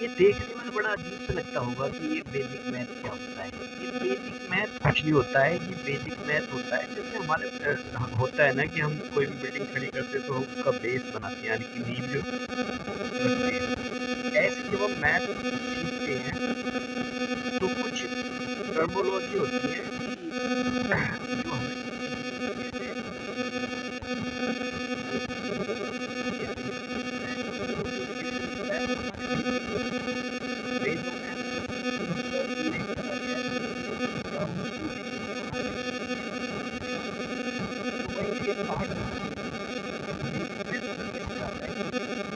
ये देखने में बड़ा अजीब सा लगता होगा कि ये बेसिक मैथ क्या होता है। ये बेसिक मैथ कुछ नहीं होता है, ये बेसिक मैथ होता है जैसे हमारे होता है ना कि हम कोई भी बिल्डिंग खड़ी करते हैं तो हम उसका बेस बनाते हैं, यानी कि नींव जो रखते हैं। ऐसे जब हम मैथ सीखते हैं तो कुछ टर्मोलॉजी होती है कि जो हमें सीखनी होती है, जैसे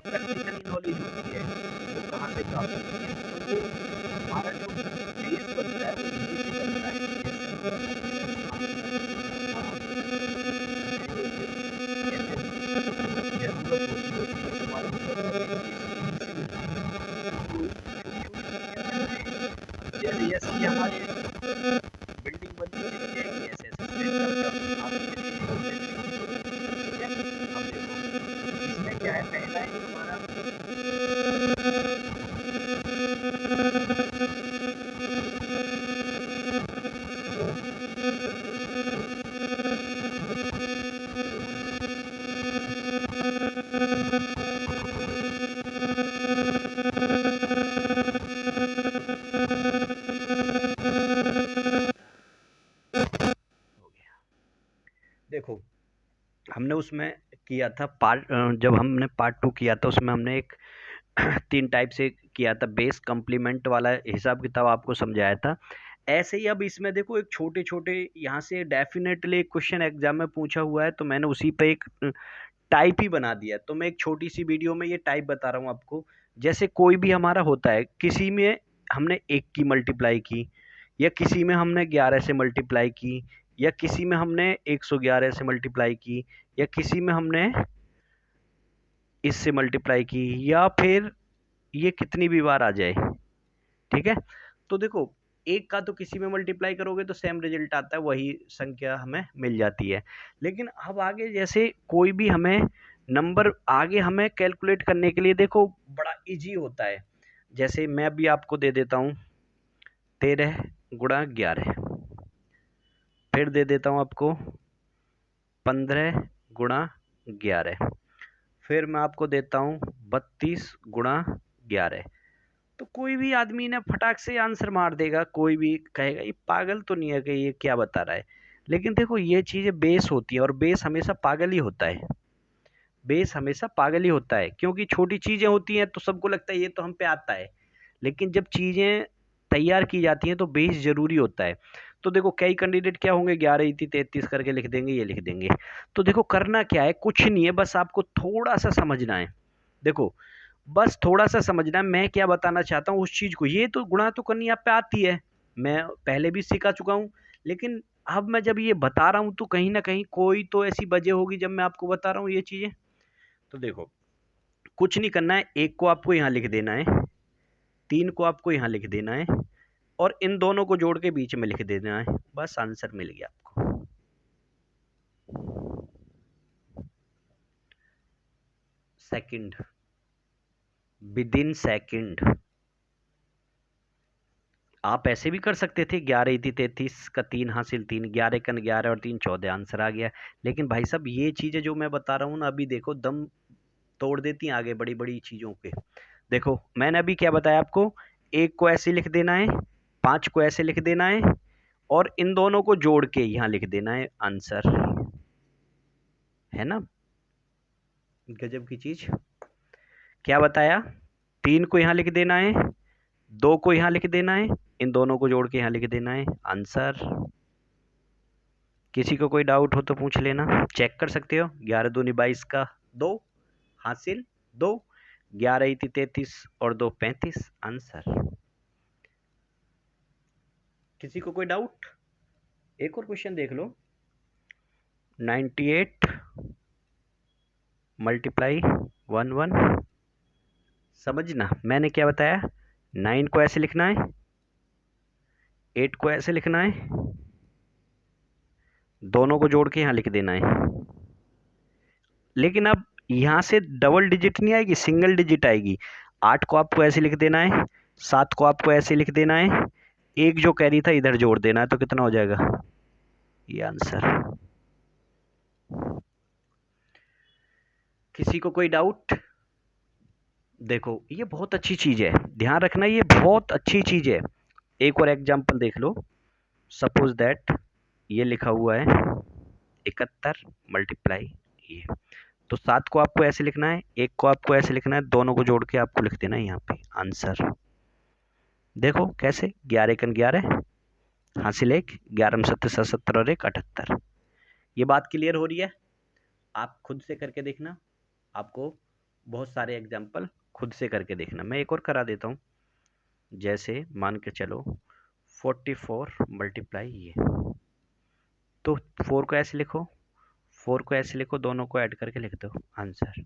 प्रैक्टिकली नॉलेज होती है वो कहाँ से प्राप्त होती है, तो वो हमारा जो बेस बनता है वो यहीं से बनता है। जरूरत होती है उसकी इस्तेमाल जैसे जैसे ये हमारे बिल्डिंग बनती चली जाएगी ऐसे ऐसे अब देखो इसमें क्या है, पहला है हमारा देखो हमने उसमें किया था जब हमने पार्ट 2 किया था उसमें हमने एक 3 टाइप से किया था, बेस कॉम्प्लीमेंट वाला हिसाब किताब आपको समझाया था। ऐसे ही अब इसमें देखो एक छोटे-छोटे यहाँ से डेफिनेटली क्वेश्चन एग्जाम में पूछा हुआ है, तो मैंने उसी पे एक टाइप ही बना दिया। तो मैं एक छोटी-सी वीडियो में ये टाइप बता रहा हूँ आपको। जैसे कोई भी हमारा होता है, किसी में हमने 1 की मल्टीप्लाई की, या किसी में हमने 11 से मल्टीप्लाई की, या किसी में हमने 111 से मल्टीप्लाई की, या किसी में हमने इससे मल्टीप्लाई की, या फिर ये कितनी भी बार आ जाए, ठीक है। तो देखो एक का तो किसी में मल्टीप्लाई करोगे तो सेम रिजल्ट आता है, वही संख्या हमें मिल जाती है। लेकिन अब आगे जैसे कोई भी हमें नंबर आगे हमें कैलकुलेट करने के लिए देखो बड़ा इजी होता है। जैसे मैं भी आपको दे देता हूँ 13 गुणा 11, फिर दे देता हूँ आपको 15 गुणा 11, फिर मैं आपको देता हूँ 32 गुणा 11। तो कोई भी आदमी ना फटाक से आंसर मार देगा, कोई भी कहेगा ये पागल तो नहीं है कि ये क्या बता रहा है। लेकिन देखो ये चीजें बेस होती है, और बेस हमेशा पागल ही होता है। बेस हमेशा पागल ही होता है, क्योंकि छोटी चीजें होती हैं तो सबको लगता है ये तो हम पे आता है, लेकिन जब चीजें तैयार की जाती हैं तो बेस जरूरी होता है। तो देखो कई कैंडिडेट क्या होंगे 11 इतनी 33 करके लिख देंगे, ये लिख देंगे। तो देखो करना क्या है, कुछ नहीं है, बस आपको थोड़ा सा समझना है। देखो बस थोड़ा सा समझना है मैं क्या बताना चाहता हूँ उस चीज को। ये तो गुणा तो करनी आप पे आती है, मैं पहले भी सिखा चुका हूँ, लेकिन अब मैं जब ये बता रहा हूँ तो कहीं ना कहीं कोई तो ऐसी वजह होगी जब मैं आपको बता रहा हूँ ये चीजें। तो देखो कुछ नहीं करना है, 1 को आपको यहाँ लिख देना है, 3 को आपको यहाँ लिख देना है, और इन दोनों को जोड़ के बीच में लिख देना है, बस आंसर मिल गया आपको। Second, with in second. आप ऐसे भी कर सकते थे, 11 इति 33 का 3 हासिल 3, 11 कन 11 और 3 14, आंसर आ गया। लेकिन भाई साहब ये चीजें जो मैं बता रहा हूँ ना, अभी देखो दम तोड़ देती हैं आगे बड़ी बड़ी चीजों के। देखो मैंने अभी क्या बताया आपको, 1 को ऐसे लिख देना है, 5 को ऐसे लिख देना है, और इन दोनों को जोड़ के यहाँ लिख देना है आंसर, है ना। गजब की चीज। क्या बताया, 3 को यहाँ लिख देना है, 2 को यहाँ लिख देना है, इन दोनों को जोड़ के यहाँ लिख देना है आंसर। किसी को कोई डाउट हो तो पूछ लेना, चेक कर सकते हो। 11 दूनी 22 का 2 हासिल 2, 11 इति 33 और 2 35, आंसर। किसी को कोई डाउट? एक और क्वेश्चन देख लो, 98 मल्टीप्लाई 11। समझना मैंने क्या बताया, 9 को ऐसे लिखना है, 8 को ऐसे लिखना है, दोनों को जोड़ के यहाँ लिख देना है। लेकिन अब यहाँ से डबल डिजिट नहीं आएगी, सिंगल डिजिट आएगी। 8 को आपको ऐसे लिख देना है, 7 को आपको ऐसे लिख देना है, एक जो कैरी था इधर जोड़ देना है, तो कितना हो जाएगा ये आंसर। किसी को कोई डाउट? देखो ये बहुत अच्छी चीज है, ध्यान रखना ये बहुत अच्छी चीज है। एक और एग्जांपल देख लो। सपोज दैट ये लिखा हुआ है 71 मल्टीप्लाई ये, तो 7 को आपको ऐसे लिखना है, एक को आपको ऐसे लिखना है, दोनों को जोड़ के आपको लिख देना है यहाँ पे आंसर। देखो कैसे, 11 एकन 11 हासिल 1, 11 में 7 70 और 1 78। ये बात क्लियर हो रही है? आप खुद से करके देखना, आपको बहुत सारे एग्जाम्पल खुद से करके देखना। मैं एक और करा देता हूँ। जैसे मान के चलो 44 मल्टीप्लाई ये, तो 4 को ऐसे लिखो, 4 को ऐसे लिखो, दोनों को ऐड करके लिख दो आंसर।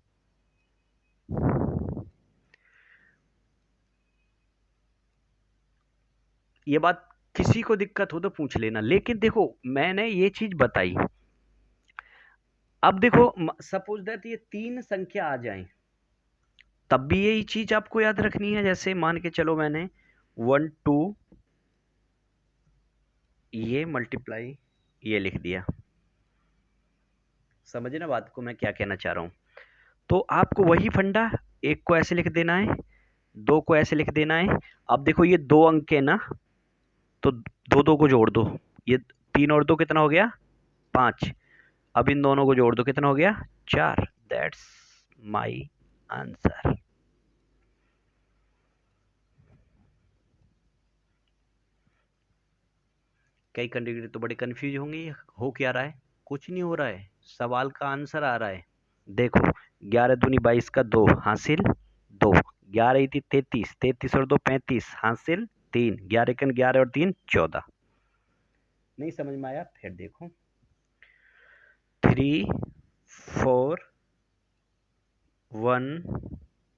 ये बात किसी को दिक्कत हो तो पूछ लेना, लेकिन देखो मैंने ये चीज बताई। अब देखो सपोज दैट ये 3 संख्या आ जाए, तब भी यही चीज आपको याद रखनी है। जैसे मान के चलो मैंने 1 2 ये मल्टीप्लाई ये लिख दिया, समझे ना बात को मैं क्या कहना चाह रहा हूँ? तो आपको वही फंडा, एक को ऐसे लिख देना है, दो को ऐसे लिख देना है। अब देखो ये 2 अंक है ना, तो दो दो को जोड़ दो, ये 3 और 2 कितना हो गया 5। अब इन दोनों को जोड़ दो, कितना हो गया 4। That's my answer. कई कैंडिडेट तो बड़े कंफ्यूज होंगे, हो क्या रहा है? कुछ नहीं हो रहा है, सवाल का आंसर आ रहा है। देखो 11 दूनी 22 का 2 हासिल 2, 11 थी 33, 33 और 2 35 हासिल 3, 11 एकन 11 और 3 14। नहीं समझ में आया? फिर देखो 3 4 1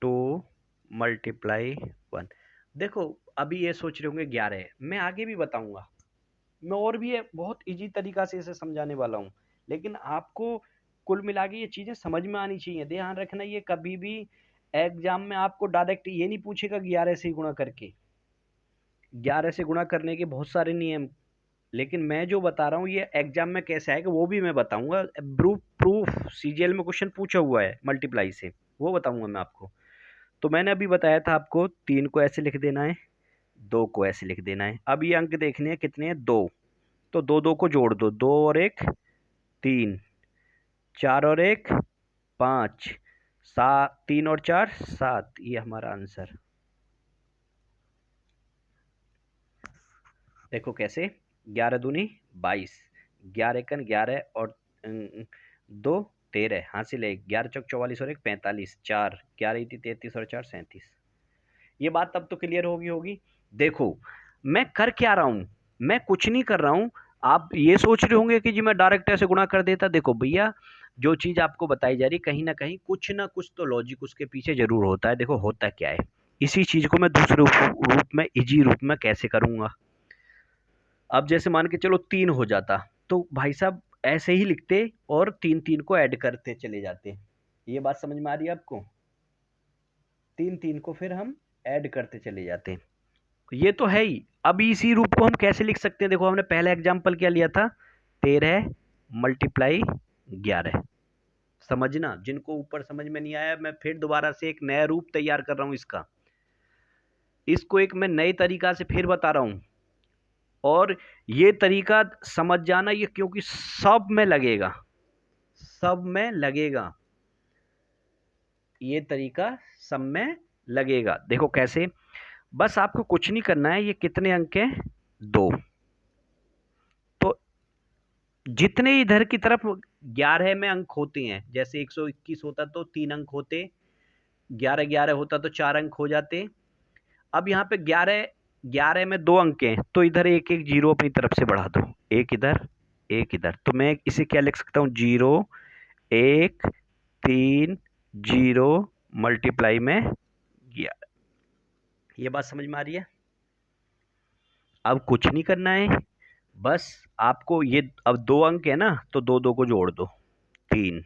2 मल्टीप्लाई 1। देखो अभी ये सोच रहे होंगे 11 है, मैं आगे भी बताऊंगा, मैं और भी बहुत इजी तरीका से इसे समझाने वाला हूँ, लेकिन आपको कुल मिला के ये चीजें समझ में आनी चाहिए। ध्यान रखना, ये कभी भी एग्जाम में आपको डायरेक्ट ये नहीं पूछेगा 11 से गुणा करके। 11 से गुणा करने के बहुत सारे नियम, लेकिन मैं जो बता रहा हूँ ये एग्जाम में कैसे आएगा वो भी मैं बताऊंगा। प्रूफ प्रूफ सीजीएल में क्वेश्चन पूछा हुआ है मल्टीप्लाई से, वो बताऊंगा मैं आपको। तो मैंने अभी बताया था आपको 3 को ऐसे लिख देना है, 2 को ऐसे लिख देना है। अब ये अंक देखने हैं कितने हैं 2, तो 2 2 को जोड़ दो, 2 और 1 3, 4 और 1 5, 7 3 और 4 7, ये हमारा आंसर। देखो कैसे, 11 दूनी 22, 11 एकन 11 और 2 13 हासिल 1, 11 चौक 44 और 1 45, 4 11 थी 33 और 4 37। ये बात तब तो क्लियर होगी। देखो मैं कर क्या रहा हूँ, मैं कुछ नहीं कर रहा हूँ। आप ये सोच रहे होंगे कि जी मैं डायरेक्ट ऐसे गुणा कर देता। देखो भैया, जो चीज आपको बताई जा रही कहीं ना कुछ तो लॉजिक उसके पीछे जरूर होता है। देखो होता क्या है, इसी चीज को मैं दूसरे रूप में इजी रूप में कैसे करूंगा। अब जैसे मान के चलो 3 हो जाता, तो भाई साहब ऐसे ही लिखते और 3 3 को ऐड करते चले जाते। ये बात समझ में आ रही है आपको? 3 3 को फिर हम ऐड करते चले जाते। ये तो है ही। अब इसी रूप को हम कैसे लिख सकते हैं? देखो हमने पहला एग्जाम्पल क्या लिया था, 13 मल्टीप्लाई 11। समझना, जिनको ऊपर समझ में नहीं आया, मैं फिर दोबारा से एक नया रूप तैयार कर रहा हूं इसका, इसको एक मैं नए तरीका से फिर बता रहा हूं। और ये तरीका समझ जाना, ये क्योंकि सब में लगेगा, सब में लगेगा, ये तरीका सब में लगेगा। देखो कैसे, बस आपको कुछ नहीं करना है। ये कितने अंक हैं 2, तो जितने इधर की तरफ 11 में अंक होते हैं, जैसे 121 होता तो 3 अंक होते, 11 11 होता तो 4 अंक हो जाते। अब यहाँ पे 11 11 में 2 अंक हैं, तो इधर एक एक जीरो अपनी तरफ से बढ़ा दो, एक इधर एक इधर। तो मैं इसे क्या लिख सकता हूँ, 0 1 3 0 मल्टीप्लाई में 11। ये बात समझ में आ रही है? अब कुछ नहीं करना है, बस आपको ये, अब 2 अंक है ना, तो 2 2 को जोड़ दो 3,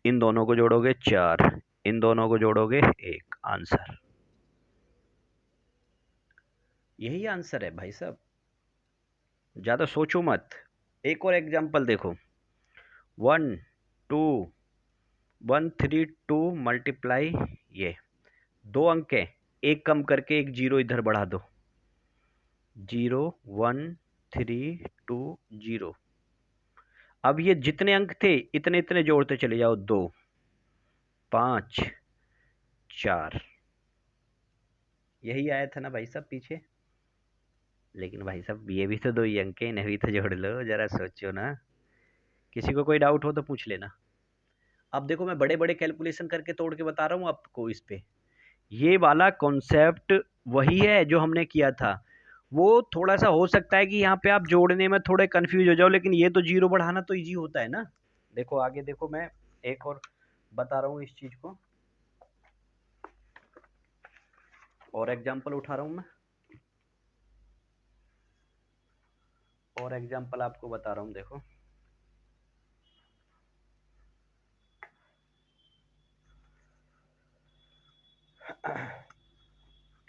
इन दोनों को जोड़ोगे 4, इन दोनों को जोड़ोगे 1, आंसर। यही आंसर है भाई साहब, ज़्यादा सोचो मत। एक और एग्जांपल देखो, 1 2 1 3 2 मल्टीप्लाई, ये 2 अंक है, एक कम करके एक जीरो इधर बढ़ा दो, 0 1 3 2 0। अब ये जितने अंक थे इतने इतने जोड़ते चले जाओ, 2 5 4, यही आया था ना भाई साहब पीछे। लेकिन भाई साहब ये भी तो दो ही अंक है, इन्हें भी तो जोड़ लो, जरा सोचो ना। किसी को कोई डाउट हो तो पूछ लेना। अब देखो मैं बड़े बड़े कैलकुलेशन करके तोड़ के बता रहा हूँ आपको इस पे। ये वाला कॉन्सेप्ट वही है जो हमने किया था। वो थोड़ा सा हो सकता है कि यहाँ पे आप जोड़ने में थोड़े कंफ्यूज हो जाओ, लेकिन ये तो जीरो बढ़ाना तो इजी होता है ना। देखो आगे देखो, मैं एक और बता रहा हूँ इस चीज को, और एग्जांपल उठा रहा हूँ मैं, और एग्जांपल आपको बता रहा हूँ। देखो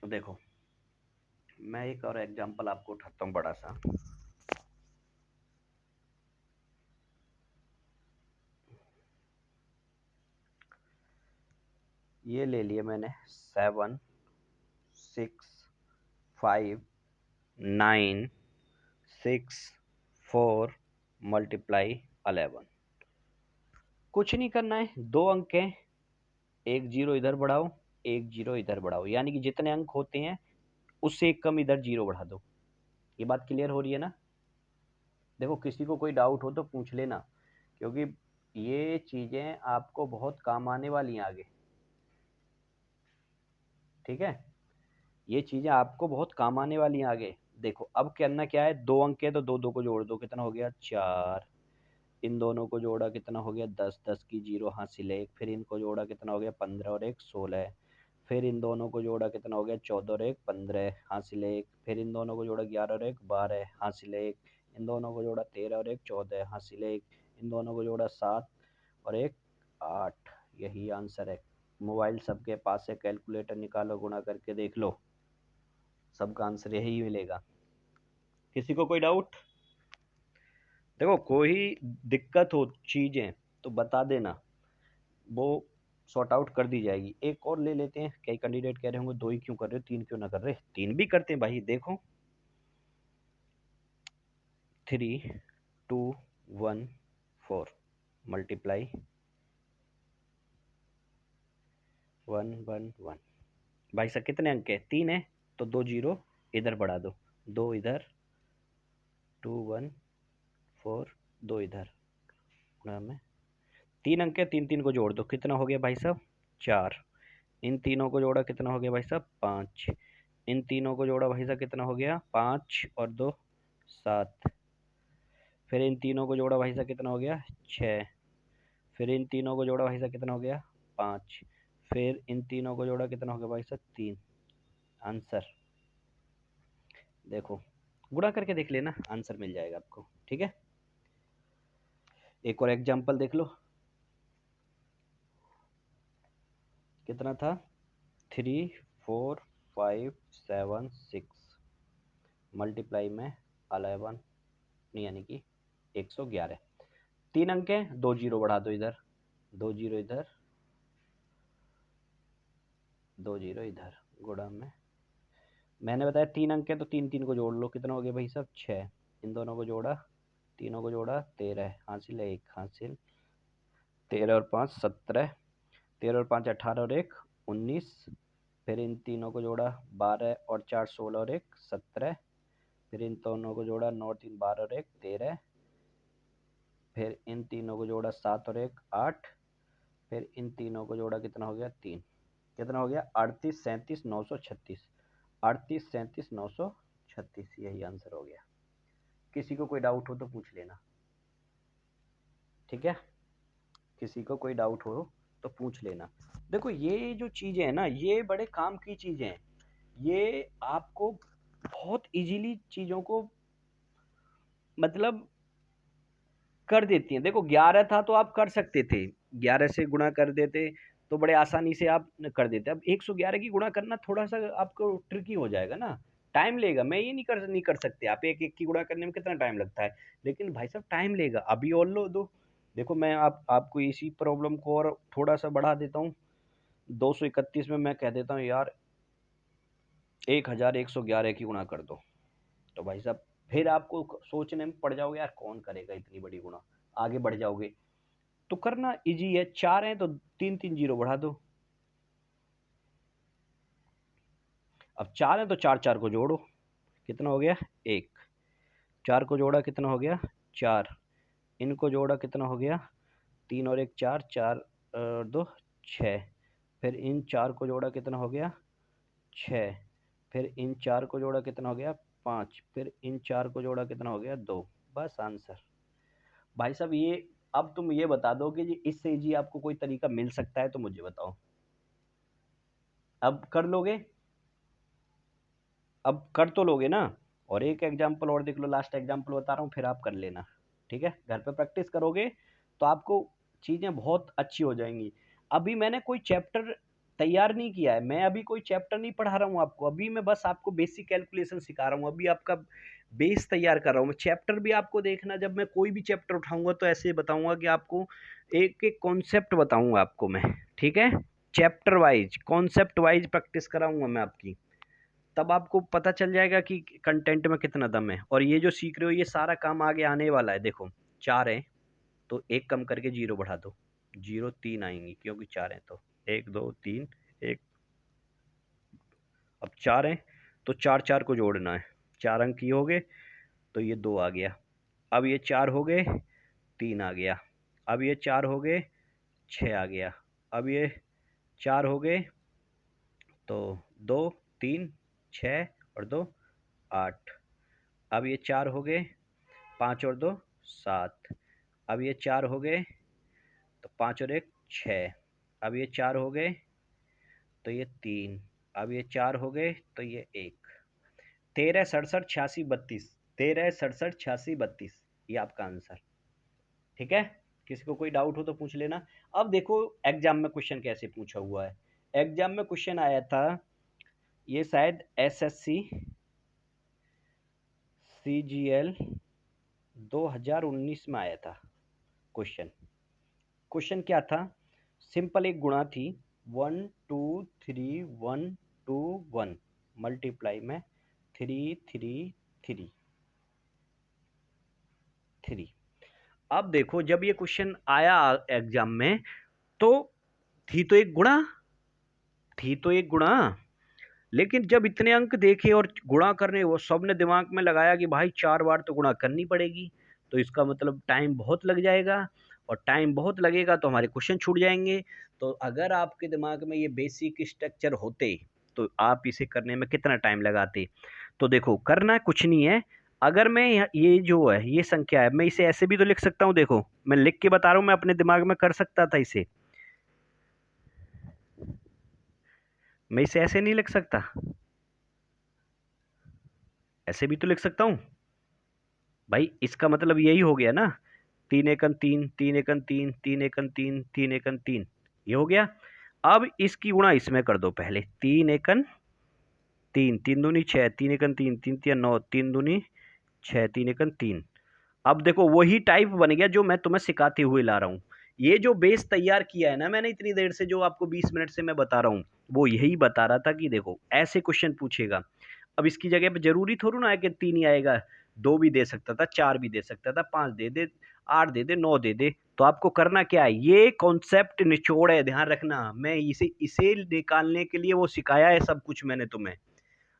देखो मैं एक और एग्जांपल आपको उठाता हूँ बड़ा सा। ये ले लिया मैंने 7 6 5 9 6 4 मल्टीप्लाई 11। कुछ नहीं करना है, दो अंक हैं, एक जीरो इधर बढ़ाओ, एक जीरो इधर बढ़ाओ, यानी कि जितने अंक होते हैं उससे एक कम इधर जीरो बढ़ा दो। ये बात क्लियर हो रही है ना। देखो किसी को कोई डाउट हो तो पूछ लेना, क्योंकि ये चीजें आपको बहुत काम आने वाली हैं आगे। ठीक है, ये चीजें आपको बहुत काम आने वाली हैं आगे। देखो अब करना क्या है, दो अंक है तो दो दो को जोड़ दो, कितना हो गया 4। इन दोनों को जोड़ा कितना हो गया 10, 10 की जीरो हासिल एक, फिर इनको जोड़ा कितना हो गया 15 और एक 16, फिर इन दोनों को जोड़ा कितना हो गया 14 और एक 15 हासिल एक, फिर इन दोनों को जोड़ा 11 और एक 12 हासिल एक, इन दोनों को जोड़ा 13 और एक 14 हासिल एक, इन दोनों को जोड़ा 7 और एक 8। यही आंसर है। मोबाइल सबके पास है, कैलकुलेटर निकालो, गुणा करके देख लो, सबका आंसर यही मिलेगा। किसी को कोई डाउट? देखो कोई दिक्कत हो चीजें तो बता देना, वो सॉर्ट आउट कर दी जाएगी। एक और ले लेते हैं, कई कैंडिडेट कह रहे होंगे दो ही क्यों कर रहे हो, तीन क्यों ना कर रहे, तीन भी करते हैं भाई। देखो 3 2 1 4 मल्टीप्लाई 1 1 1। भाई साहब कितने अंक है, तीन है, तो दो जीरो इधर बढ़ा दो, दो इधर, 2 1 4, दो इधर, में तीन अंक है, तीन तीन को जोड़ दो, कितना हो गया भाई साहब 4। इन तीनों को जोड़ा कितना हो गया भाई साहब 5। इन तीनों को जोड़ा भाई साहब कितना हो गया 5 और 2 7। फिर इन तीनों को जोड़ा भाई साहब कितना हो गया 6। फिर इन तीनों को जोड़ा भाई साहब कितना हो गया 5। फिर इन तीनों को जोड़ा कितना हो गया भाई साहब 3। आंसर देखो, गुणा करके देख लेना, आंसर मिल जाएगा आपको। ठीक है, एक और एग्जांपल देख लो, कितना था 3 4 5 7 6 मल्टीप्लाई में 11, यानी कि 111। तीन अंक है, दो जीरो बढ़ा दो इधर, दो जीरो इधर, दो जीरो इधर, गुणा में, मैंने बताया तीन अंक है तो तीन तीन को जोड़ लो, कितना हो गया भाई साहब 6। इन दोनों को जोड़ा, तीनों को जोड़ा 13 हासिल है एक, हासिल 13 और 5 17, 13 और 5 18 और एक 19। फिर इन तीनों को जोड़ा 12 और 4 16 और एक 17। फिर इन दोनों को जोड़ा 9 3 12 और एक 13। फिर इन तीनों को जोड़ा 7 और एक 8। फिर इन तीनों को जोड़ा कितना हो गया 3, कितना हो गया 38 37 936, 38 37 936, यही आंसर हो गया। किसी को कोई डाउट हो तो पूछ लेना। ठीक है, किसी को कोई डाउट हो तो पूछ लेना। देखो ये जो चीजें हैं ना, ये बड़े काम की चीजें हैं, ये आपको बहुत इजीली चीजों को मतलब कर देती हैं। देखो 11 था तो आप कर सकते थे, 11 से गुणा कर देते, तो बड़े आसानी से आप कर देते। अब 111 की गुणा करना थोड़ा-सा आपको ट्रिकी हो जाएगा ना, टाइम लेगा। मैं ये नहीं कर सकते आप 1-1 की गुणा करने में कितना टाइम लगता है, लेकिन भाई साहब टाइम लेगा। अभी और लो दो, देखो मैं आपको इसी प्रॉब्लम को और थोड़ा-सा बढ़ा देता हूँ। 231 में मैं कह देता हूँ यार 1111 की गुणा कर दो। तो भाई साहब फिर आपको सोचने में पड़ जाओगे, यार कौन करेगा इतनी बड़ी गुणा, आगे बढ़ जाओगे। तो करना इजी है, 4 है तो 3-3 जीरो बढ़ा दो। अब 4 है तो 4-4 को जोड़ो, कितना हो गया 1। 4 को जोड़ा कितना हो गया 4। इनको जोड़ा कितना हो गया 3 और 1 4, 4 और 2 6। फिर इन 4 को जोड़ा कितना हो गया 6। फिर इन 4 को जोड़ा कितना हो गया 5। फिर इन 4 को जोड़ा कितना हो गया 2। बस आंसर। भाई साहब ये, अब तुम ये बता दो कि जी इससे जी आपको कोई तरीका मिल सकता है तो मुझे बताओ, अब कर लोगे? अब कर तो लोगे ना? और एक एग्जाम्पल और देख लो, लास्ट एग्जाम्पल बता रहा हूँ, फिर आप कर लेना। ठीक है, घर पे प्रैक्टिस करोगे तो आपको चीज़ें बहुत अच्छी हो जाएंगी। अभी मैंने कोई चैप्टर तैयार नहीं किया है, मैं अभी कोई चैप्टर नहीं पढ़ा रहा हूँ आपको, अभी मैं बस आपको बेसिक कैलकुलेशन सिखा रहा हूँ, अभी आपका बेस तैयार कर रहा हूँ मैं। चैप्टर भी आपको देखना, जब मैं कोई भी चैप्टर उठाऊंगा तो ऐसे बताऊंगा कि आपको एक एक कॉन्सेप्ट बताऊंगा आपको मैं। ठीक है, chapter wise concept wise practice कराऊंगा मैं आपकी, तब आपको पता चल जाएगा कि कंटेंट में कितना दम है। और ये जो सीख रहे हो ये सारा काम आगे आने वाला है। देखो 4 है तो एक कम करके 0 बढ़ा दो, 0 3 आएंगी क्योंकि 4 है तो 1 2 3 1। अब 4 है तो 4-4 को जोड़ना है, 4 अंक ये हो गए तो ये 2 आ गया। अब ये 4 हो गए 3 आ गया। अब ये 4 हो गए 6 आ गया। अब ये 4 हो गए तो 2 3 6 और 2 8। अब ये 4 हो गए, 5 और 2 7। अब ये 4 हो गए तो 5 और 1 6। अब ये 4 हो गए तो ये 3। अब ये 4 हो गए तो ये 1। 13 67 86 32, 13 67 86 32, ये आपका आंसर। ठीक है, किसी को कोई डाउट हो तो पूछ लेना। अब देखो एग्जाम में क्वेश्चन कैसे पूछा हुआ है। एग्जाम में क्वेश्चन आया था, ये शायद एसएससी सीजीएल 2019 में आया था क्वेश्चन। क्वेश्चन क्या था, सिंपल एक गुणा थी 1 2 3 1 2 1 मल्टीप्लाई में 3 3 3 3। अब देखो जब ये क्वेश्चन आया एग्जाम में तो थी तो एक गुणा, लेकिन जब इतने अंक देखे और गुणा करने, वो सबने दिमाग में लगाया कि भाई 4 बार तो गुणा करनी पड़ेगी, तो इसका मतलब टाइम बहुत लग जाएगा, और टाइम बहुत लगेगा तो हमारे क्वेश्चन छूट जाएंगे। तो अगर आपके दिमाग में ये बेसिक स्ट्रक्चर होते तो आप इसे करने में कितना टाइम लगाते। तो देखो करना कुछ नहीं है, अगर मैं ये जो है ये संख्या है, मैं इसे ऐसे भी तो लिख सकता हूँ। देखो मैं लिख के बता रहा हूँ, मैं अपने दिमाग में कर सकता था इसे, मैं इसे ऐसे नहीं लिख सकता, ऐसे भी तो लिख सकता हूँ भाई। इसका मतलब यही हो गया ना, 3 एकन 3 3 एकन 3 3 एकन 3 3 एकन 3, ये हो गया। अब इसकी गुणा इसमें कर दो पहले, 3 एकन 3 3 दूनी 6, 3 एकन 3 3 3 9, 3 दूनी 6, 3 एकन 3। अब देखो वही टाइप बन गया जो मैं तुम्हें सिखाते हुए ला रहा हूँ। ये जो बेस तैयार किया है ना मैंने इतनी देर से, जो आपको 20 मिनट से मैं बता रहा हूँ, वो यही बता रहा था कि देखो ऐसे क्वेश्चन पूछेगा। अब इसकी जगह पे जरूरी थोड़ी ना है कि 3 ही आएगा, 2 भी दे सकता था, 4 भी दे सकता था, 5 दे दे, 8 दे दे, 9 दे दे। तो आपको करना क्या है, ये कॉन्सेप्ट निचोड़ है, ध्यान रखना। मैं इसे इसे निकालने के लिए वो सिखाया है सब कुछ मैंने तुम्हें।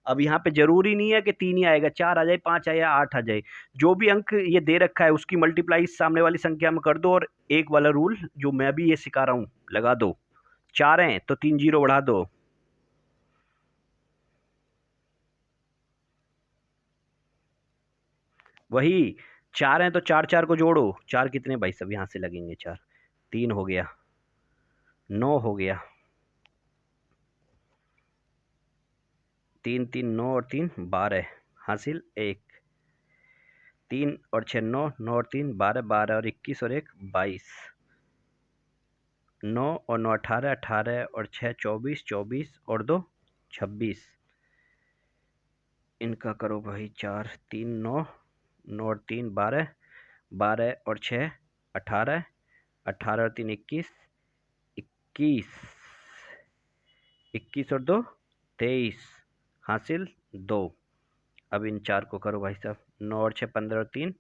अब यहाँ पे जरूरी नहीं है कि 3 ही आएगा, 4 आ जाए, 5 आए या 8 आ जाए, जो भी अंक ये दे रखा है उसकी मल्टीप्लाई सामने वाली संख्या में कर दो, और एक वाला रूल जो मैं भी ये सिखा रहा हूँ लगा दो। 4 है तो 3 जीरो बढ़ा दो, वही 4 है तो 4-4 को जोड़ो, 4 कितने भाई सब यहाँ से लगेंगे 4, 3 हो गया, 9 हो गया, 3 3 9 और 3 12 हासिल 1। 3 और 6 9, 9 और 3 12, 12 और 21 और 1 22। 9 और 9 18, 18 और 6 24, 24 और 2 26। इनका करो भाई 4 3 9, 9 और 3 12, 12 और 6 18, 18 और 3 21, 21, 21 और 2 23, हासिल 2। अब इन चार को करो भाई साहब, 9 और 6 15 और 3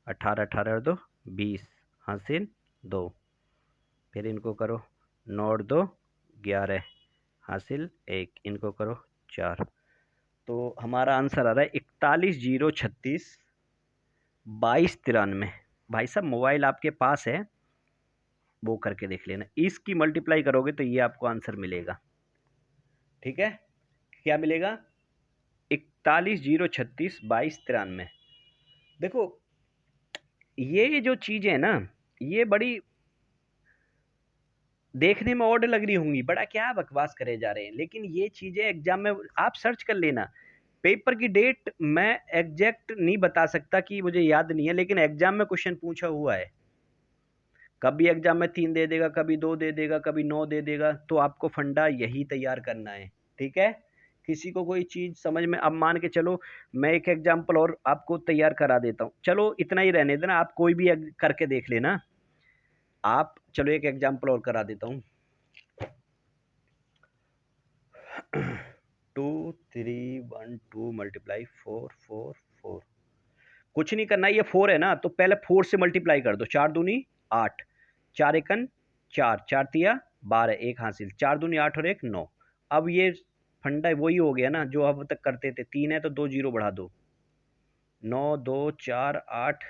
18, 18 और 2 20, हासिल 2। फिर इनको करो, 9 और 2 11, हासिल 1। इनको करो 4। तो हमारा आंसर आ रहा है 41 0 36 22 93। भाई साहब मोबाइल आपके पास है, वो करके देख लेना। इसकी मल्टीप्लाई करोगे तो ये आपको आंसर मिलेगा। ठीक है, क्या मिलेगा? 41 0 36 22 93। देखो ये जो चीजें है ना, ये बड़ी देखने में ऑड लग रही होंगी, बड़ा क्या बकवास करे जा रहे हैं, लेकिन ये चीजें एग्जाम में आप सर्च कर लेना। पेपर की डेट मैं एग्जैक्ट नहीं बता सकता कि मुझे याद नहीं है, लेकिन एग्जाम में क्वेश्चन पूछा हुआ है। कभी एग्जाम में 3 दे देगा, कभी 2 दे देगा, कभी 9 दे देगा। तो आपको फंडा यही तैयार करना है। ठीक है, किसी को कोई चीज समझ में, अब मान के चलो मैं एक एग्जाम्पल और आपको तैयार करा देता हूँ। चलो इतना ही रहने देना, आप कोई भी करके देख लेना। आप चलो एक एग्जाम्पल और करा देता हूँ। 2 3 1 2 मल्टीप्लाई 4 4 4। कुछ नहीं करना, ये 4 है ना, तो पहले 4 से मल्टीप्लाई कर दो। 4 दूनी 8, 4 एकन 4, 4 तिया 12, एक हासिल, 4 दूनी 8 और 1 9। अब ये फंडा वही हो गया ना जो अब तक करते थे। 3 है तो 2 जीरो बढ़ा दो, 9 2 4 8।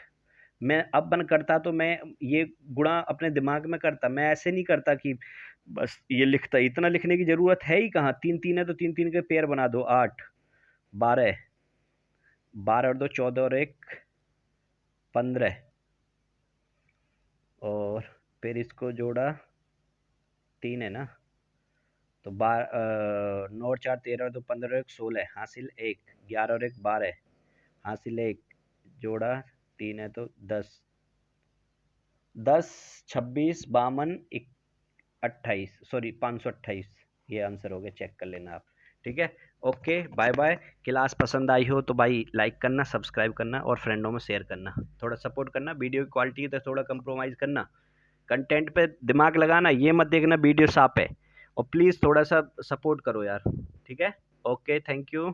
मैं अब बन करता तो मैं ये गुणा अपने दिमाग में करता, मैं ऐसे नहीं करता कि बस ये लिखता। इतना लिखने की जरूरत है ही कहाँ। 3 3 है तो 3 3 के पेयर बना दो। 8 12, 12 और 2 14 और 1 15, और फिर इसको जोड़ा 3 है ना, तो 9 और 4 13 और 2 15 और 1 16, हासिल 1। 11 और 1 12, हासिल 1, जोड़ा 3 है तो 10। 10 26 52 28, सॉरी 528। ये आंसर हो गया, चेक कर लेना आप। ठीक है, ओके बाय बाय। क्लास पसंद आई हो तो भाई लाइक करना, सब्सक्राइब करना और फ्रेंडों में शेयर करना। थोड़ा सपोर्ट करना, वीडियो की क्वालिटी है तो थोड़ा कंप्रोमाइज़ करना। कंटेंट पे दिमाग लगाना, ये मत देखना वीडियो साफ है। और प्लीज़ थोड़ा सा सपोर्ट करो यार। ठीक है, ओके थैंक यू।